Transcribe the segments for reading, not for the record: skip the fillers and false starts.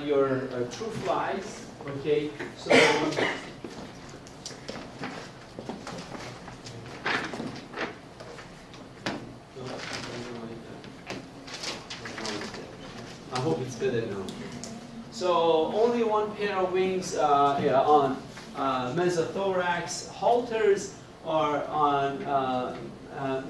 your true flies. Okay, so I hope it's better now. So only one pair of wings on mesothorax. Halters are on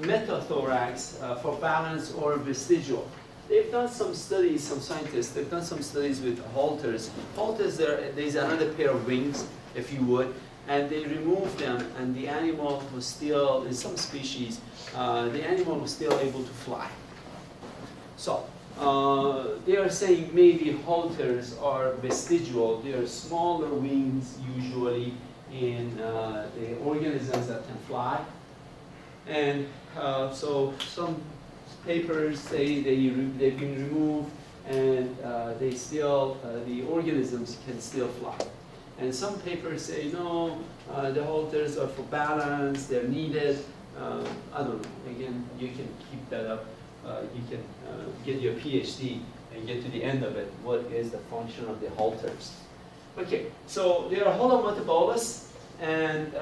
metothorax for balance or vestigial. They've done some studies, some scientists, they've done some studies with halters. Halters, there's another pair of wings, if you would, and they removed them, and the animal was still, in some species, the animal was still able to fly. So, they are saying maybe halters are vestigial. They are smaller wings usually in the organisms that can fly. And so some papers say they've been removed and they still, the organisms can still fly. And some papers say no, the halters are for balance, they're needed. I don't know, again, you can keep that up. You can get your PhD and get to the end of it. What is the function of the halters? Okay, so they are holometabolous, and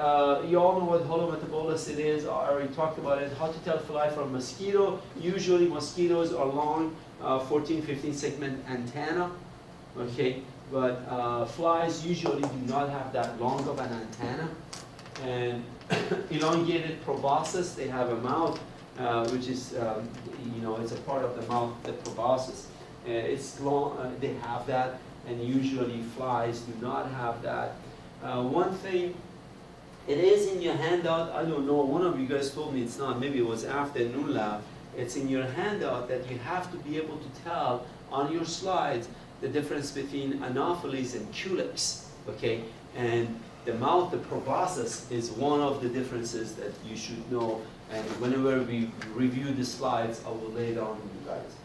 you all know what holometabolous it is. I already talked about it. How to tell fly from mosquito. Usually mosquitoes are long, 14, 15 segment antenna. Okay, but flies usually do not have that long of an antenna. And elongated proboscis, they have a mouth. Which is, it's a part of the mouth, the proboscis. It's long, they have that, and usually flies do not have that. One thing, it is in your handout, I don't know, one of you guys told me it's not, maybe it was afternoon lab. It's in your handout that you have to be able to tell on your slides the difference between anopheles and culex, okay? And the mouth, the proboscis, is one of the differences that you should know. And whenever we review the slides, I will lay it on you guys.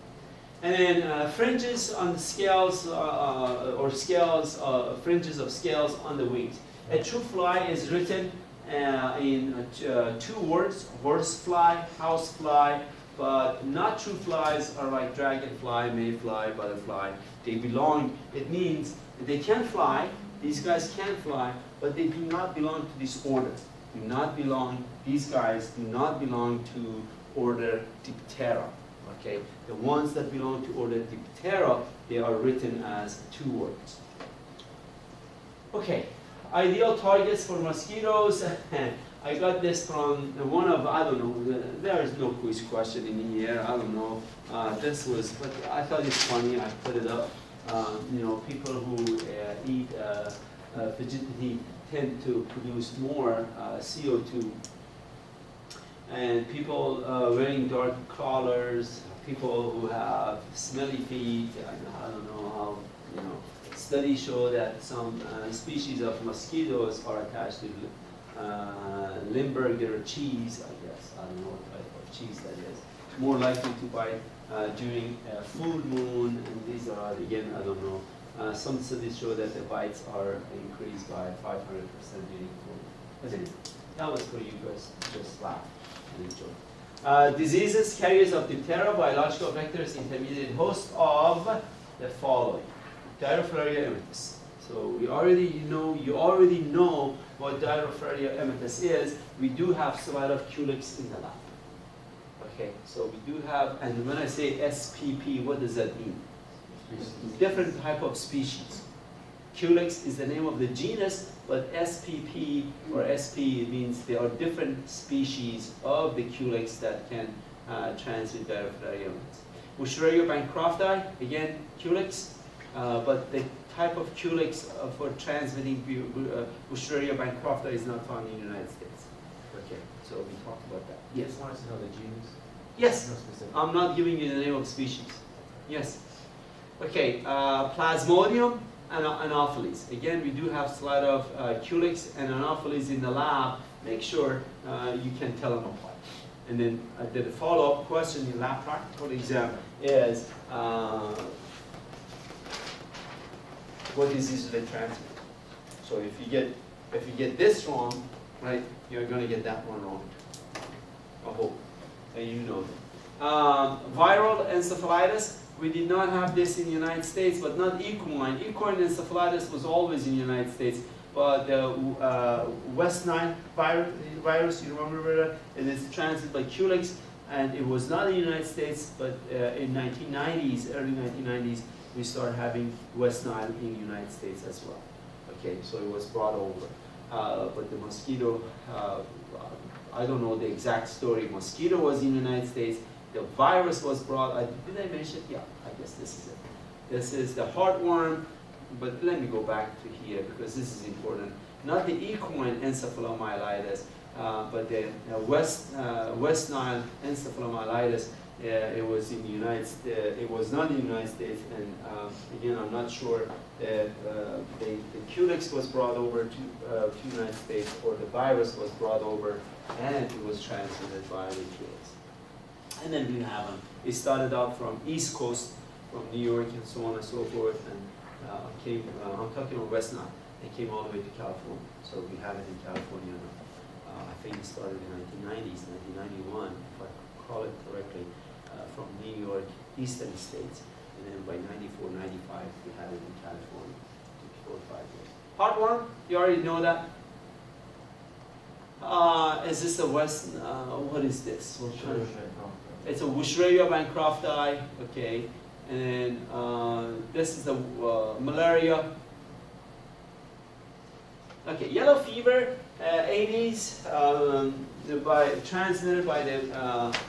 And then fringes on the scales, or scales, fringes of scales on the wings. A true fly is written in 2 words: horsefly, housefly. But not true flies are like dragonfly, mayfly, butterfly. They belong. It means they can fly. These guys can fly, but they do not belong to this order. Do not belong, these guys do not belong to order Diptera, okay? The ones that belong to order Diptera, they are written as 2 words. Okay, ideal targets for mosquitoes. I got this from one of, I don't know, there is no quiz question in here, I don't know. This was, but I thought it's funny, I put it up. People who eat vegetation tend to produce more CO2. And people wearing dark collars, people who have smelly feet, I don't know how, studies show that some species of mosquitoes are attached to Limburger cheese, I guess. I don't know what type of cheese that is. More likely to bite during a full moon, and these are, again, I don't know. Some studies show that the bites are increased by 500% during full. But anyway, that was for you guys. Just laugh and enjoy. Diseases, carriers of diphtheria, biological vectors, intermediate host of the following. Diarrhea emetis. So you already know what Diarrhea emetis is. We do have slide of culex in the lab. Okay, so we do have, and when I say SPP, what does that mean? Different type of species. Culex is the name of the genus, but SPP or SP means there are different species of the culex that can transmit Diarrhea emetis. Wuchereria bancrofti, again, culex, but the type of culex for transmitting Wuchereria bancrofti is not found in the United States. Okay, so we talked about that. Yes. You want us to know the genus? Yes. No specific. I'm not giving you the name of species. Yes. Okay, Plasmodium and Anopheles. Again, we do have slide of culex and Anopheles in the lab. Make sure you can tell them apart. And then the follow-up question in lab practical exam is what disease do they transmit? So if you get this wrong, right, you're going to get that one wrong. I hope, and you know that. Viral encephalitis. We did not have this in the United States, but not equine. Equine encephalitis was always in the United States. But the West Nile virus, you remember that? It is transmitted by culex, and it was not in the United States, but in 1990s, early 1990s, we started having West Nile in the United States as well. Okay, so it was brought over. But the mosquito, I don't know the exact story. Mosquito was in the United States. The virus was brought. Did I mention? Yeah, I guess this is it. This is the heartworm. But let me go back to here because this is important. Not the equine encephalomyelitis, but the West Nile encephalomyelitis. It was in the United States. It was not in the United States, and again, I'm not sure that the culex was brought over to the United States, or the virus was brought over, and it was transmitted by the culex. And then we have them. It started out from East Coast, from New York, and so on and so forth, and came. I'm talking about West Nile. It came all the way to California, so we have it in California now. I think it started in 1990s, 1991, if I recall it correctly. From New York, eastern states, and then by 94, 95, we had it in California, 4 or 5 years. Heartworm, you already know that. Is this a West, what is this? What kind of, it's a Wuchereria bancrofti, okay, and this is the malaria. Okay, yellow fever, 80s, transmitted by the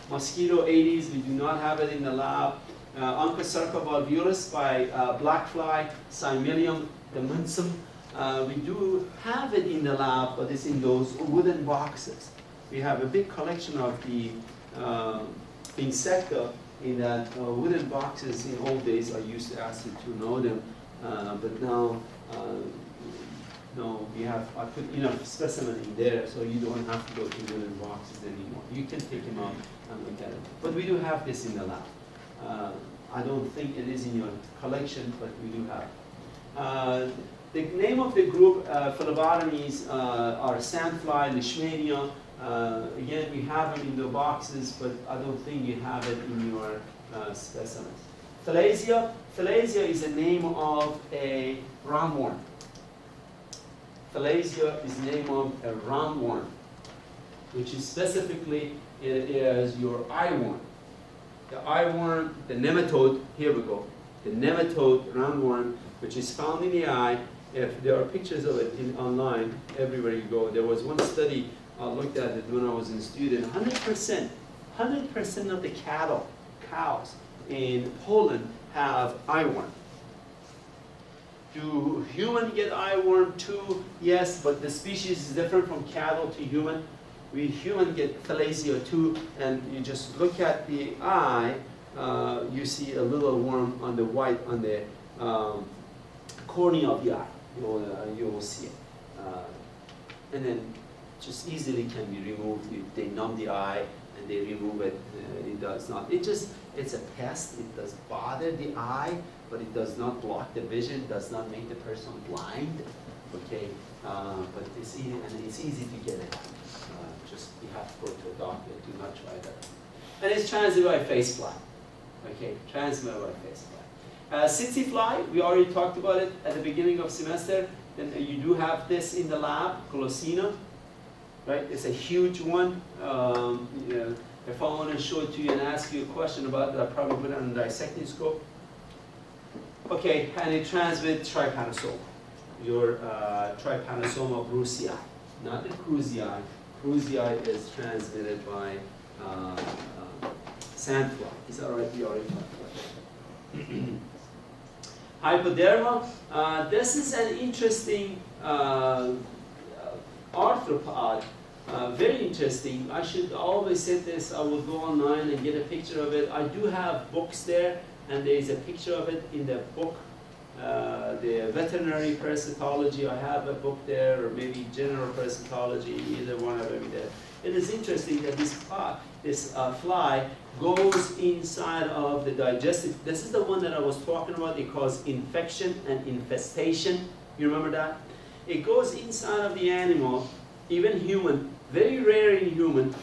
mosquito, 80s. We do not have it in the lab. Onchocerca volvulus by black fly, Similium demensum. We do have it in the lab, but it's in those wooden boxes. We have a big collection of the insecta in that wooden boxes. In old days, I used to ask you to know them, but now no, we have, I put enough specimen in there, so you don't have to go to wooden boxes anymore. You can take them out and look at it. But we do have this in the lab. I don't think it is in your collection, but we do have. The name of the group, phlebotomies, are sandfly, leishmania. Again, we have them in the boxes, but I don't think you have it in your specimens. Phalasia. Phalasia is the name of a roundworm. Phalasia is the name of a roundworm, which is specifically, it is your eyeworm. The eyeworm, the nematode, here we go. The nematode roundworm, which is found in the eye. If there are pictures of it online, everywhere you go. There was one study, I looked at it when I was a student, 100% of the cows in Poland have eyeworm. Do humans get eyeworm too? Yes, but the species is different from cattle to human. We human get phalasia too, and you just look at the eye, you see a little worm on the white, on the cornea of the eye. You will see it. And then just easily can be removed. They numb the eye and they remove it. It does not. It's a pest. It does bother the eye, but it does not block the vision, does not make the person blind, okay? But it's easy, and it's easy to get it. Just you have to go to a doctor, do not try that. And it's transmitted by face fly, okay? Transmitted by face fly. Tsetse fly, we already talked about it at the beginning of semester. Then you do have this in the lab, Glossina, right? It's a huge one. If I want to show it to you and ask you a question about it, I'll probably put it on a dissecting scope. Okay, and it transmits trypanosoma. Your Trypanosoma brucei, not the cruzii. Cruzii is transmitted by sandfly. Is that right? We already talked about that. Hypoderma. This is an interesting arthropod. Very interesting. I should always say this. I will go online and get a picture of it. I do have books there, and there is a picture of it in the book. The veterinary parasitology, I have a book there, or maybe general parasitology, either one of them there. It is interesting that this fly goes inside of the digestive. This is the one that I was talking about. It causes infection and infestation. You remember that? It goes inside of the animal, even human, very rare in human,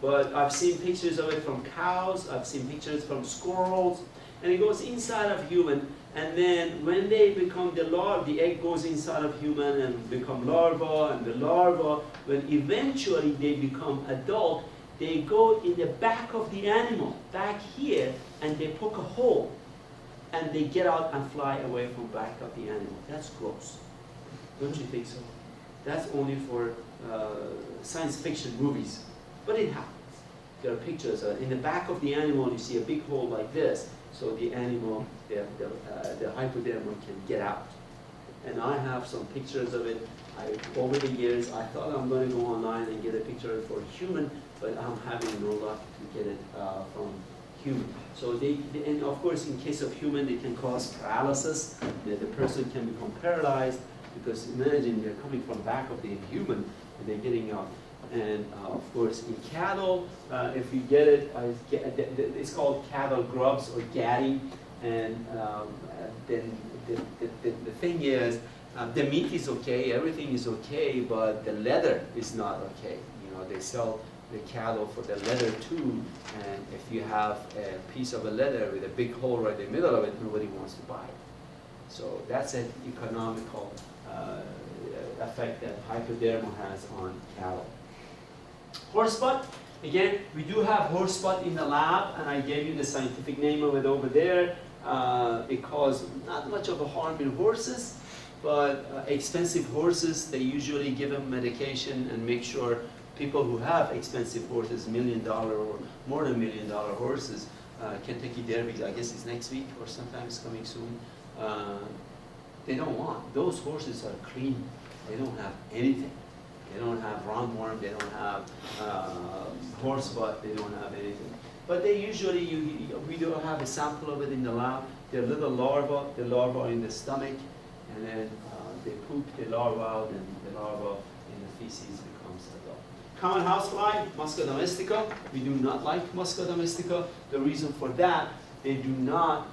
but I've seen pictures of it from cows, I've seen pictures from squirrels. and it goes inside of human, and then when they become the larva, the egg goes inside of human and become larva, and the larva, when eventually they become adult, they go in the back of the animal, back here, and they poke a hole, and they get out and fly away from back of the animal. That's gross. Don't you think so? That's only for science fiction movies, but it happens. There are pictures in the back of the animal. You see a big hole like this, so the animal, the hypodermal can get out. And I have some pictures of it. Over the years, I thought I'm going to go online and get a picture for human, but I'm having no luck to get it from human. So and of course, in case of human, they can cause paralysis. The person can become paralyzed, because imagine they're coming from back of the human and they're getting out. And of course, in cattle, if you get it, it's called cattle grubs or gatting. And then the thing is, the meat is okay, everything is okay, but the leather is not okay. You know, they sell the cattle for the leather too, and if you have a piece of a leather with a big hole right in the middle of it, nobody wants to buy it. So that's an economical effect that hypodermal has on cattle. Horsebud, again, we do have horsebud in the lab, and I gave you the scientific name of it over there. It causes not much of a harm in horses, but expensive horses, they usually give them medication and make sure people who have expensive horses, $1 million or more than $1 million horses, Kentucky Derby, I guess it's next week or sometimes coming soon, they don't want. Those horses are clean. They don't have anything. They don't have roundworm, they don't have horsebud, they don't have anything. But they usually, we do have a sample of it in the lab. They're little larvae, the larvae are in the stomach, and then they poop the larva out, and the larva in the feces becomes adult. Common housefly, Musca domestica. We do not like Musca domestica. The reason for that, they do not,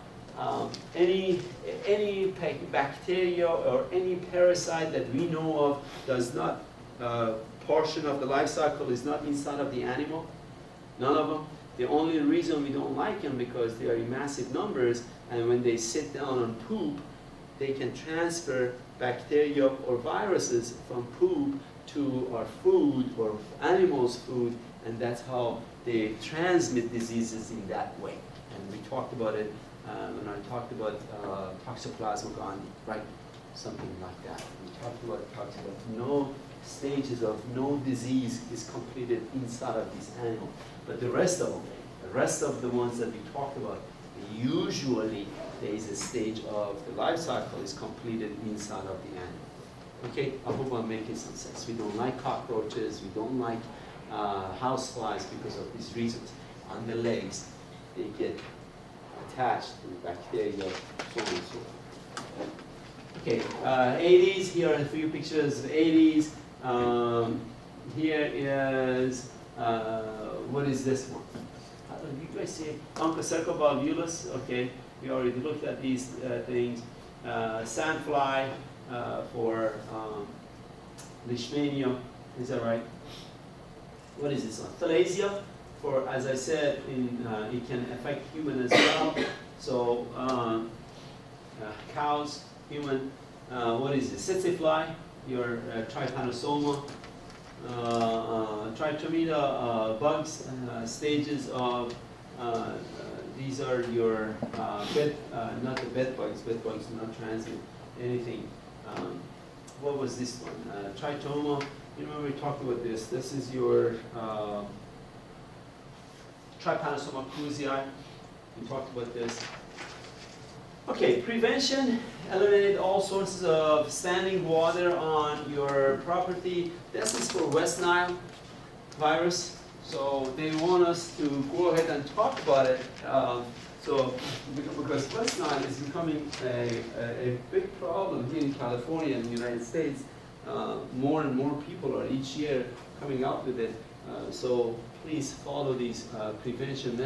any bacteria or any parasite that we know of does not, portion of the life cycle is not inside of the animal. None of them. The only reason we don't like them because they are in massive numbers, and when they sit down on poop, they can transfer bacteria or viruses from poop to our food or animals' food, and that's how they transmit diseases in that way. And we talked about it when I talked about Toxoplasma gondii, right? Something like that. We talked about no stages of no disease is completed inside of this animal. But the rest of them, the rest of the ones that we talked about, usually there is a stage of the life cycle is completed inside of the animal. Okay, I hope I'm making some sense. We don't like cockroaches, we don't like houseflies because of these reasons. On the legs, they get attached to bacteria, so on and so forth. Okay, 80s, here are a few pictures of 80s. Here is, what is this one? You guys see Onchocerca volvulus? Okay, we already looked at these things. Sandfly for leishmania, is that right? What is this one? Phalasia for, as I said, it can affect human as well. So cows, human. What is this? Tsetse fly, your trypanosoma. Tritomina bugs, stages of, these are your not the bed bugs do not transmit anything. What was this one? Tritoma, you remember we talked about this. This is your Trypanosoma cruzi. We talked about this. Okay, prevention, eliminate all sources of standing water on your property. This is for West Nile virus. So they want us to go ahead and talk about it. Because West Nile is becoming a big problem here in California and the United States. More and more people are each year coming out with it. So please follow these prevention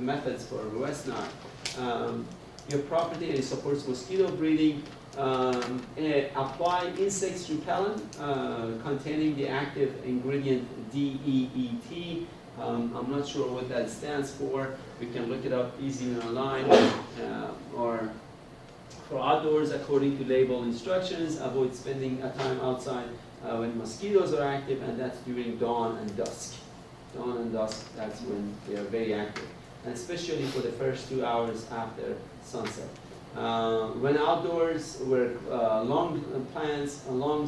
methods for West Nile. Your property supports mosquito breeding. Apply insect repellent containing the active ingredient DEET. I'm not sure what that stands for. We can look it up easily online. Or for outdoors, according to label instructions, avoid spending a time outside when mosquitoes are active, and that's during dawn and dusk. Dawn and dusk, that's when they are very active, and especially for the first 2 hours after sunset. When outdoors, wear long pants, long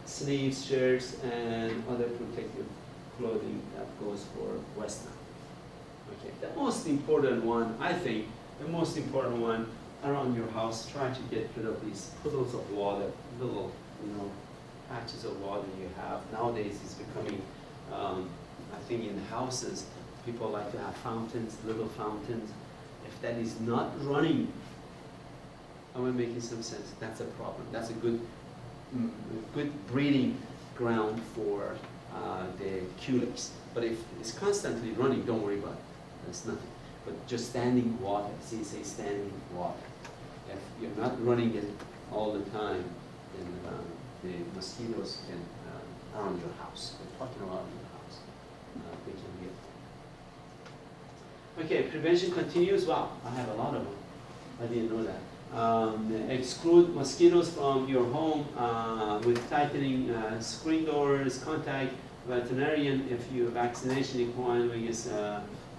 sleeves, shirts, and other protective clothing. That goes for Western. Okay, the most important one, I think, the most important one around your house, try to get rid of these puddles of water, little, patches of water you have. Nowadays, it's becoming, I think in houses, people like to have fountains, little fountains. If that is not running, am I making some sense? That's a problem. That's a good breeding ground for the culex. But if it's constantly running, don't worry about it. That's nothing. But just standing water, say standing water. If you're not running it all the time, then the mosquitoes can, around your house, we're talking about your house, they can get. Okay, prevention continues. Wow, I have a lot of them. I didn't know that. Exclude mosquitoes from your home with tightening screen doors, contact veterinarian if you vaccination required against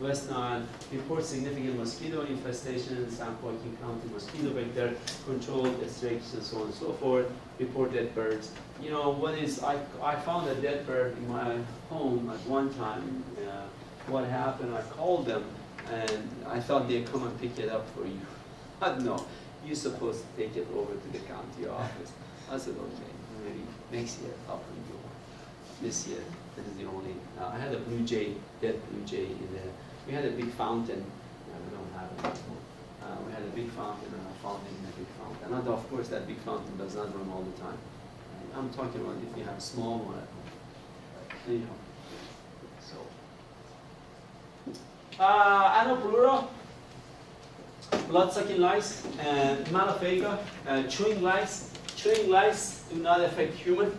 West Nile, report significant mosquito infestation, stop working county mosquito vector, control restrictions, and so on and so forth, report dead birds. I found a dead bird in my home at one time. What happened, I called them, and I thought they'd come and pick it up for you. But no, you're supposed to take it over to the county office. I said, okay, maybe next year I'll bring you one. This year, this is the only, I had a blue jay, dead blue jay in there. We had a big fountain. We don't have it anymore. We had a big fountain, and I found it in a big fountain. And of course, that big fountain does not run all the time. I'm talking about if you have a small one at home. Anyhow, so. Anoplura, blood-sucking lice, and Malophaga, chewing lice. Chewing lice do not affect human.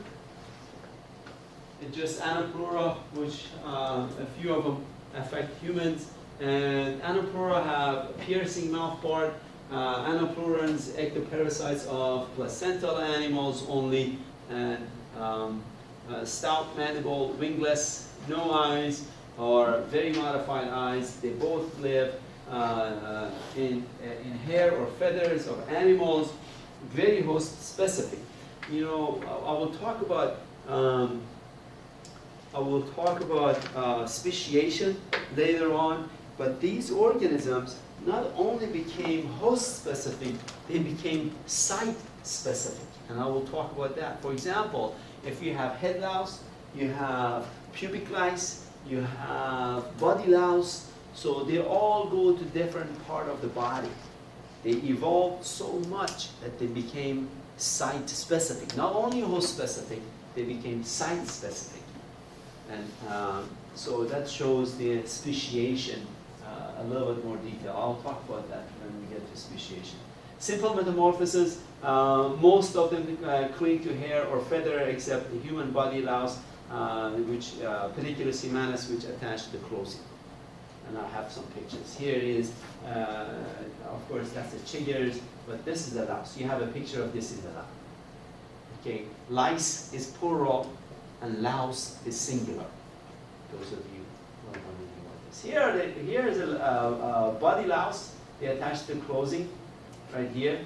It's just Anoplura, which a few of them affect humans. And Anoplura have piercing mouth part. Anoplurans, ectoparasites of placental animals only, and stout mandible, wingless, no eyes, or very modified eyes. They both live in hair or feathers of animals, very host specific. I will talk about speciation later on, but these organisms not only became host specific, they became site specific, and I will talk about that. For example, if you have head louse, you have pubic lice, you have body louse, so they all go to different part of the body. They evolved so much that they became site specific. Not only host specific, they became site specific. And so that shows the speciation, a little bit more detail. I'll talk about that when we get to speciation. Simple metamorphosis, most of them cling to hair or feather except the human body louse, which pediculus humanus, which attach to the clothing. And I have some pictures. Here is, of course, that's the chiggers, but this is the louse. You have a picture of this in the louse. Okay, lice is plural, and louse is singular. Those of you who don't know anything about this. Here is a body louse. They attach to clothing, right here.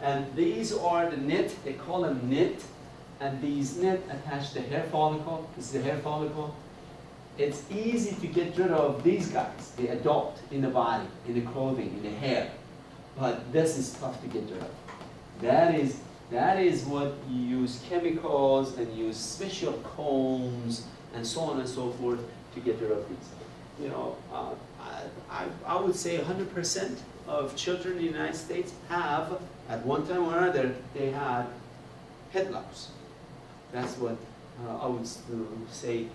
And these are the net. They call them net. And these net attach to hair follicle. This is the hair follicle. It's easy to get rid of these guys. They adopt in the body, in the clothing, in the hair. But this is tough to get rid of. That is what you use chemicals and use special combs and so on and so forth to get rid of these. I would say 100% of children in the United States have, at one time or another, they had head louse. That's what I would say.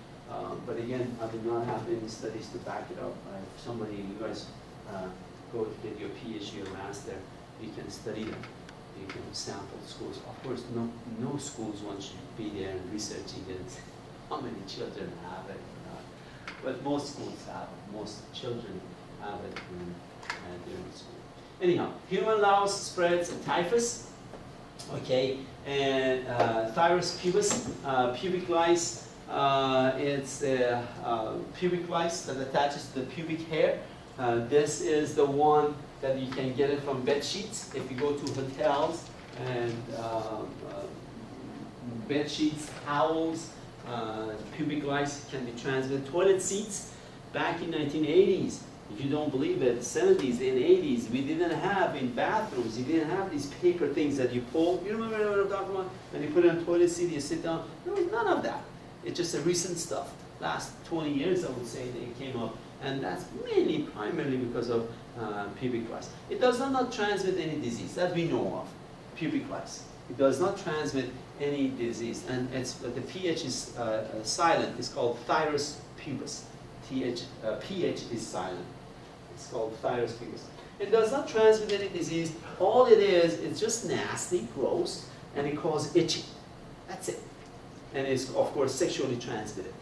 But again, I do not have any studies to back it up. If somebody, you guys go to get your PhD or master, you can study them. You can sample schools. Of course, no schools want you to be there and researching it. How many children have it or not. but most schools have it. Most children have it during school. Anyhow, human louse spreads typhus, okay, and thymus pubis, pubic lice. It's pubic lice that attaches to the pubic hair. This is the one that you can get it from bed sheets. If you go to hotels and bed sheets, towels, pubic lice can be transmitted. Toilet seats, back in 1980s, if you don't believe it, 70s and 80s, we didn't have in bathrooms, you didn't have these paper things that you pull. You remember what I'm talking about? And you put it on a toilet seat, you sit down. There was none of that. It's just a recent stuff. Last 20 years, I would say, they came up. And that's mainly, primarily because of pubic lice. It does not transmit any disease that we know of, pubic lice. It does not transmit any disease. And the pH is silent. It's called thymus pubis. pH is silent. It's called thymus pubis. It does not transmit any disease. All it is, it's just nasty, gross, and it causes itching. That's it. And it's, of course, sexually transmitted.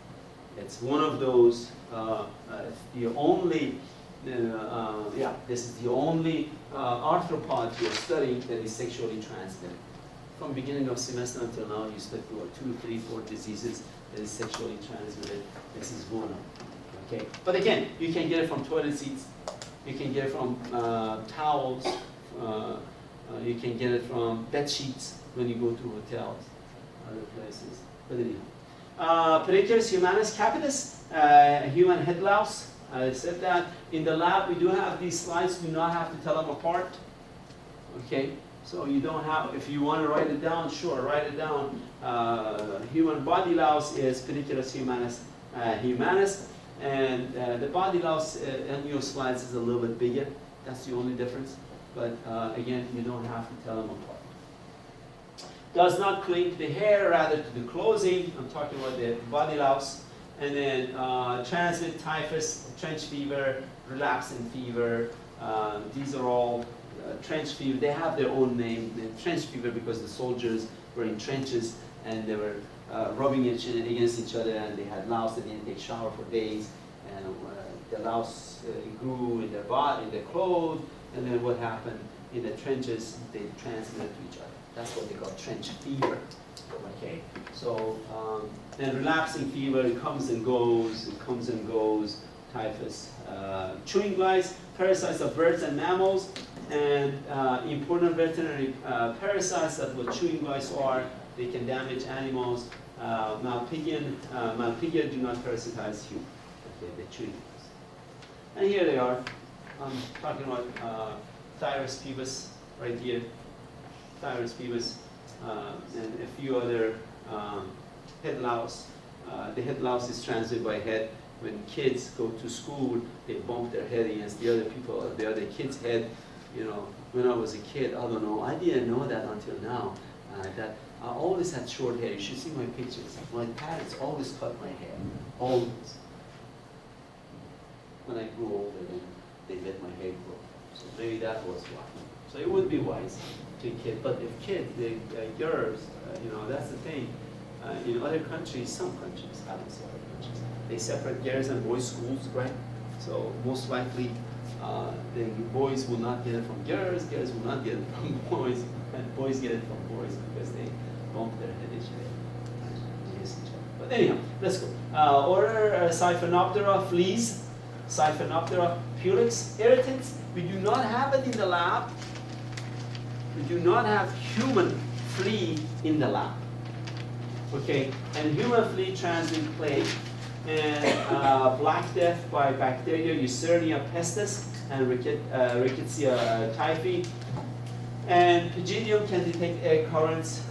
It's one of those, the only, this is the only arthropod you're studying that is sexually transmitted. From beginning of semester until now, you study 2, 3, 4 diseases that is sexually transmitted. This is one of them. Okay, but again, you can get it from toilet seats. You can get it from towels. You can get it from bed sheets when you go to hotels, other places. But anyhow, Pediculus humanus capitis, human head louse. I said that in the lab we do have these slides. We do not have to tell them apart. Okay, so you don't have. If you want to write it down, sure, write it down. Human body louse is Pediculus humanus. And the body louse on your slides is a little bit bigger. That's the only difference. But again, you don't have to tell them apart. Does not cling to the hair, rather to the clothing. I'm talking about the body louse. And then transmit typhus, trench fever, relapsing fever. These are all trench fever. They have their own name. The trench fever because the soldiers were in trenches and they were rubbing against each other, and they had louse. They didn't take shower for days, and the louse grew in their body, in their clothes, and then what happened in the trenches? They transmitted to each other. That's what they call trench fever. Okay, so then relapsing fever, it comes and goes. It comes and goes. Typhus, chewing lice, parasites of birds and mammals, and important veterinary parasites that what chewing lice are. They can damage animals. Malpighian do not parasitize humans. Okay, they're chewing lice. And here they are. I'm talking about thymus pubis right here. Thymus pubis and a few other head louse. The head louse is transmitted by head. When kids go to school, they bump their head against the other kid's head. You know, when I was a kid, I don't know, I didn't know that until now. That I always had short hair. You should see my pictures. My parents always cut my hair. Always. When I grew older, then they let my hair grow. So maybe that was why. So it would be wise to kid. But if kids, girls, you know, that's the thing. In other countries, some countries, I don't say other countries, they separate girls and boys schools, right? So most likely, the boys will not get it from girls will not get it from boys, and boys get it from boys because they bump their head each other. But anyhow, let's go. Order Siphonoptera, fleas, Siphonoptera pulex, irritants. We do not have it in the lab. We do not have human flea in the lab. Okay, and human flea transmit plague and Black Death by bacteria Yersinia pestis and Rickettsia typhi. And Pygidium can detect egg currents.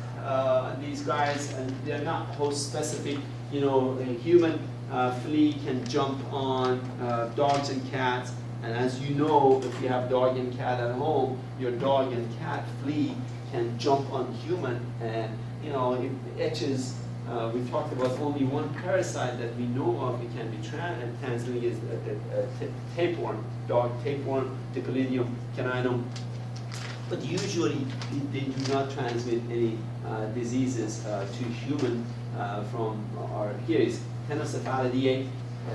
These guys, and they're not host specific. You know, a human flea can jump on dogs and cats. And as you know, if you have dog and cat at home, your dog and cat flea can jump on human, and you know, it etches. We talked about only one parasite that we know of. It can be transmitted is tapeworm, dog tapeworm, Dipylidium caninum. But usually they do not transmit any diseases to human from our here is Tenocephalidae.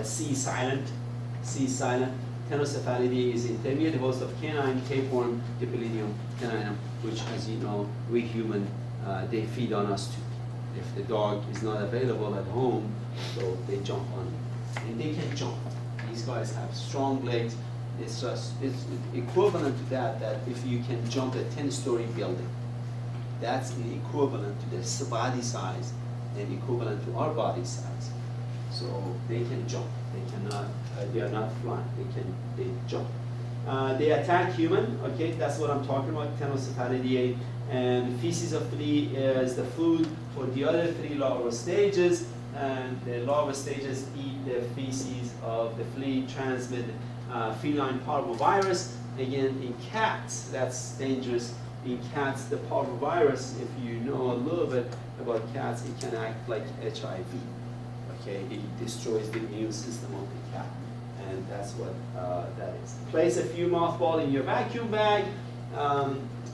C silent. C silent. Tenocephalidae is intermediate host of canine, tapeworm, Dipylidium caninum, which, as you know, we human, they feed on us too. If the dog is not available at home, so they jump on it. And they can jump. These guys have strong legs. It's equivalent to that if you can jump a 10-story building. That's the equivalent to their body size and equivalent to our body size. So they can jump. They cannot. They are not flying. They jump. They attack human. Okay, that's what I'm talking about. Tenocephalidae. And feces of flea is the food for the other 3 larval stages. And the larval stages eat the feces of the flea, transmit feline parvovirus. Again, in cats, that's dangerous. In cats, the parvovirus, if you know a little bit about cats, it can act like HIV. Okay, it destroys the immune system of the cat, and that's what that is. Place a few mothballs in your vacuum bag.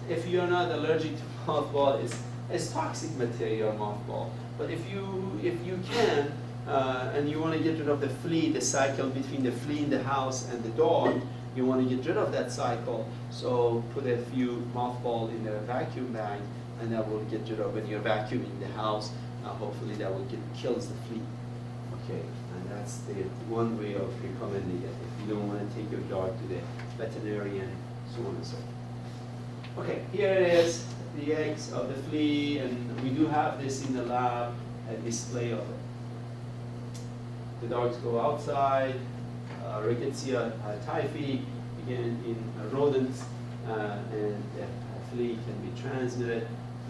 If you're not allergic to mothball, it's toxic material, mothball. But if you can, and you want to get rid of the flea, the cycle between the flea in the house and the dog, you want to get rid of that cycle. So put a few mothballs in the vacuum bag, and that will get rid of when you're vacuuming the house. Hopefully that will kills the flea. Okay, and that's the one way of recommending it if you don't want to take your dog to the veterinarian, so on and so forth. Okay, here it is, the eggs of the flea, and we do have this in the lab, a display of it. The dogs go outside, rickettsia typhi, again in rodents, and the flea can be transmitted.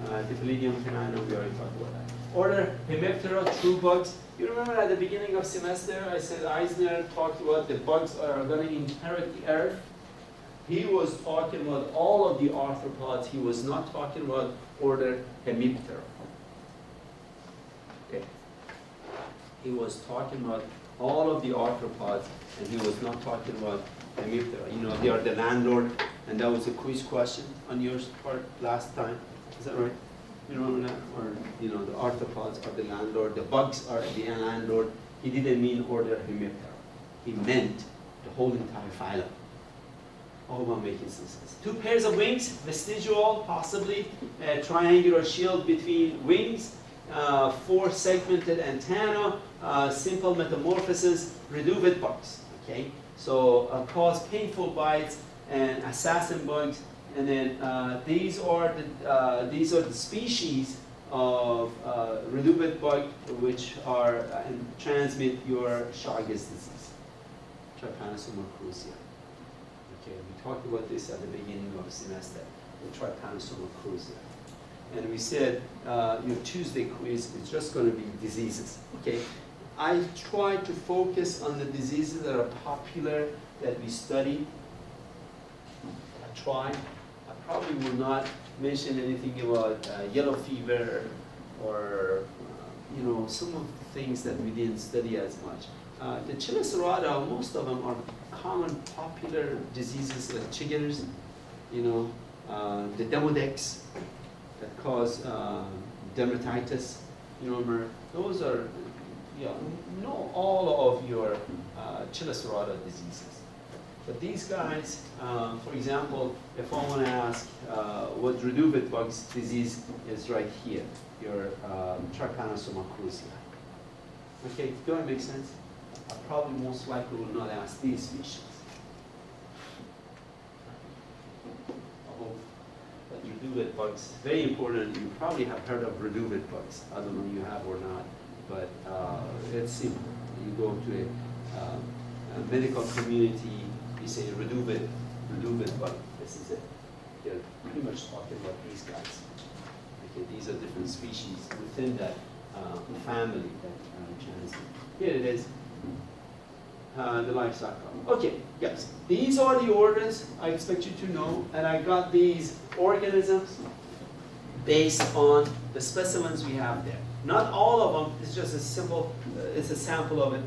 Dipylidium caninum, we already talked about that. Order Hemiptera, true bugs. You remember at the beginning of semester, I said Eisner talked about the bugs are going to inherit the earth. He was talking about all of the arthropods. He was not talking about order Hemiptera. Okay. He was talking about all of the arthropods, and he was not talking about Hemiptera. You know, they are the landlord, and that was a quiz question on your part last time. Is that right? You remember that? Or, you know, the arthropods are the landlord, the bugs are the landlord. He didn't mean order Hemiptera. He meant the whole entire phylum. I hope I'm making some sense. 2 pairs of wings, vestigial, possibly, a triangular shield between wings, 4 segmented antenna, simple metamorphosis, reduvid bugs. Okay, so cause painful bites and assassin bugs. And then these are the species of reduvid bug which are and transmit your Chagas disease, Trypanosoma cruzi. Okay, we talked about this at the beginning of the semester, the Trypanosoma cruzi. And we said your Tuesday quiz is just going to be diseases. Okay, I try to focus on the diseases that are popular that we study. I probably will not mention anything about yellow fever or you know, some of the things that we didn't study as much. The Chilicerata, most of them are common popular diseases like chiggers, you know, the demodex that cause dermatitis. You remember, those are, yeah, know all of your Chilicerata diseases. But these guys, for example, if I want to ask what reduvid bugs disease is right here, your Trypanosoma cruzi. Okay, do that make sense? I probably most likely will not ask these species. I hope that reduvid bugs, very important. You probably have heard of reduvid bugs. I don't know if you have or not, but it's simple. You go to a medical community, you say reduvid bug, this is it. You're pretty much talking about these guys. Okay, these are different species within that family that transmit. Here it is, the life cycle. Okay, yes, these are the organs I expect you to know, and I got these organisms based on the specimens we have there. Not all of them, it's just a simple, it's a sample of it.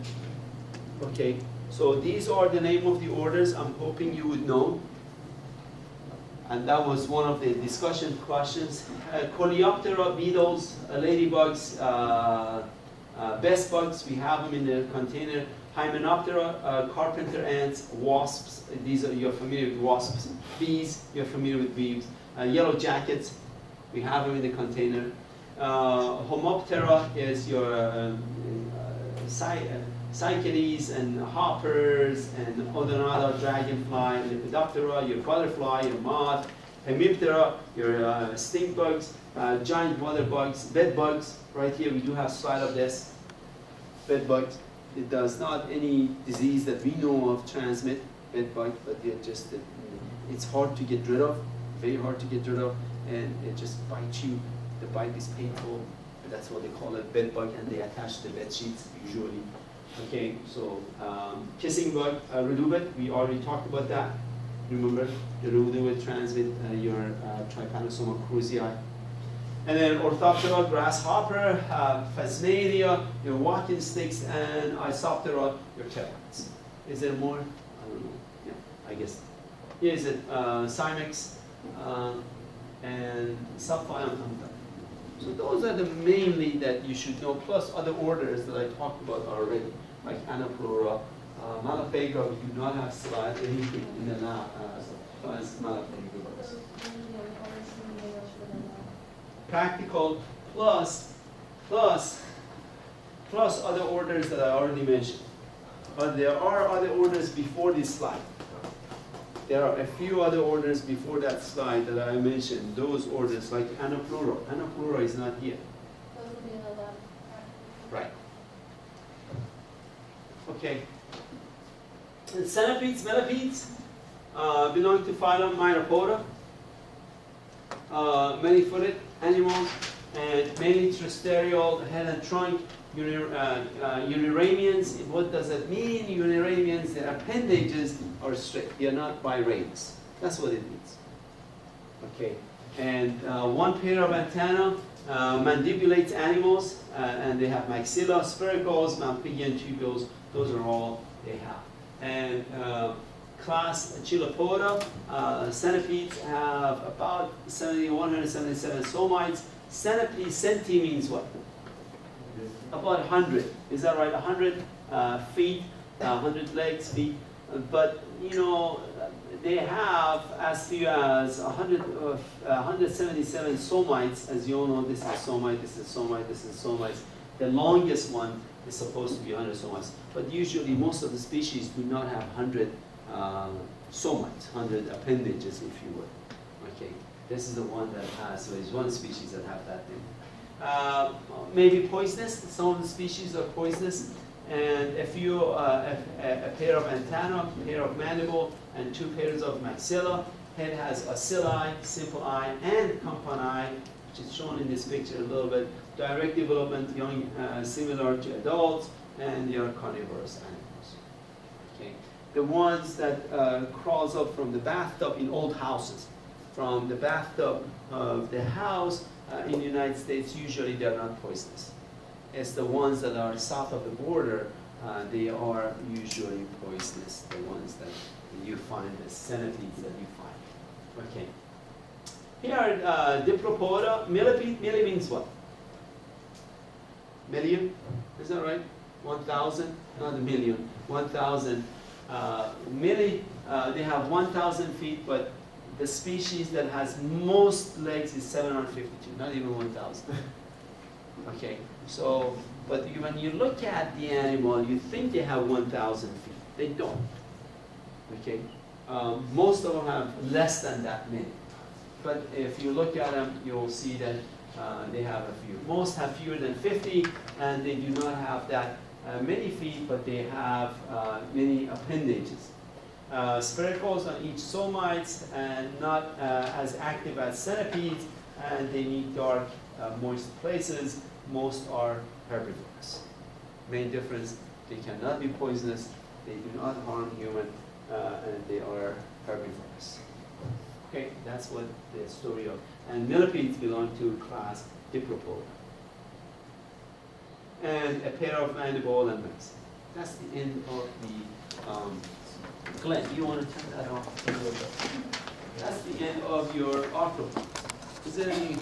Okay. So these are the name of the orders I'm hoping you would know. And that was one of the discussion questions. Coleoptera, beetles, ladybugs, best bugs, we have them in the container. Hymenoptera, carpenter ants, wasps. These are, you're familiar with wasps. Bees, you're familiar with bees. Yellow jackets, we have them in the container. Homoptera is your cycades and hoppers and odonata, dragonfly, Lepidoptera, your butterfly, your moth. Hemiptera, your stink bugs, giant water bugs, bed bugs. Right here we do have slide of this. Bed bugs. It does not any disease that we know of transmit bed bug, but they're just it's hard to get rid of, very hard to get rid of, and it just bites you. The bite is painful. That's what they call it, bed bug, and they attach to the bed sheets usually. Okay, so kissing bug, redubit, we already talked about that. Remember, the redubit transmit your Trypanosoma cruzi. And then Orthoptera, grasshopper, Phasmadia, your walking sticks, and Isoptera, your termites. Is there more? I don't know. Yeah, I guess. Here is it, Cymex, and Subphyla. So those are the mainly that you should know, plus other orders that I talked about already, like Anaplura, Malapegra. We do not have slide anything in the lab as Malapegra books. Practical plus other orders that I already mentioned. But there are other orders before this slide. There are a few other orders before that slide that I mentioned. Those orders like Anaplura. Anaplura is not here. Right. Okay. And centipedes, millipedes belong to phylum Myriapoda. Many-footed animals, and mainly terrestrial, head and trunk. Uniramians, what does that mean? Uniramians, their appendages are straight. They are not biradius. That's what it means. Okay. And one pair of antennae, mandibulate animals, and they have maxilla, spiracles, Malpighian tubules. Those are all they have. And class Chilopoda, centipedes have about 177 somites. Centipede, centi means what? About 100. Is that right? 100 feet, 100 legs, feet. But, you know, they have as few as 177 somites. As you all know, this is a somite, this is a somite, this is a somite. The longest one is supposed to be 100 somites. But usually most of the species do not have 100 somites, 100 appendages, if you would. Okay, this is the one that has, so there's one species that have that thing. Maybe poisonous, some of the species are poisonous, and a few, a pair of antennae, a pair of mandible, and 2 pairs of maxilla. Head has ocelli, simple eye, and compound eye, which is shown in this picture a little bit. Direct development, young, similar to adults, and they are carnivorous animals. Okay. The ones that crawls up from the bathtub in old houses, from the bathtub of the house in the United States, usually they're not poisonous. It's the ones that are south of the border, they are usually poisonous, the ones that you find, the centipedes that you find. Okay. Here are Dipropoda, millipede. Milli means what? Million? Is that right? 1,000? Not a million. 1,000. Milli, they have 1,000 feet, but the species that has most legs is 752, not even 1,000. Okay, so, but when you look at the animal, you think they have 1,000 feet. They don't. Okay, most of them have less than that many. But if you look at them, you'll see that they have a few. Most have fewer than 50, and they do not have that many feet, but they have many appendages. Spiracles on each somites, and not as active as centipedes, and they need dark, moist places. Most are herbivorous. Main difference, they cannot be poisonous, they do not harm human, and they are herbivorous. Okay, that's what the story of. And millipedes belong to class Dipropoda. And a pair of mandible and legs. That's the end of the Glenn, you want to turn that off a little bit? That's the end of your arthropods. Is there any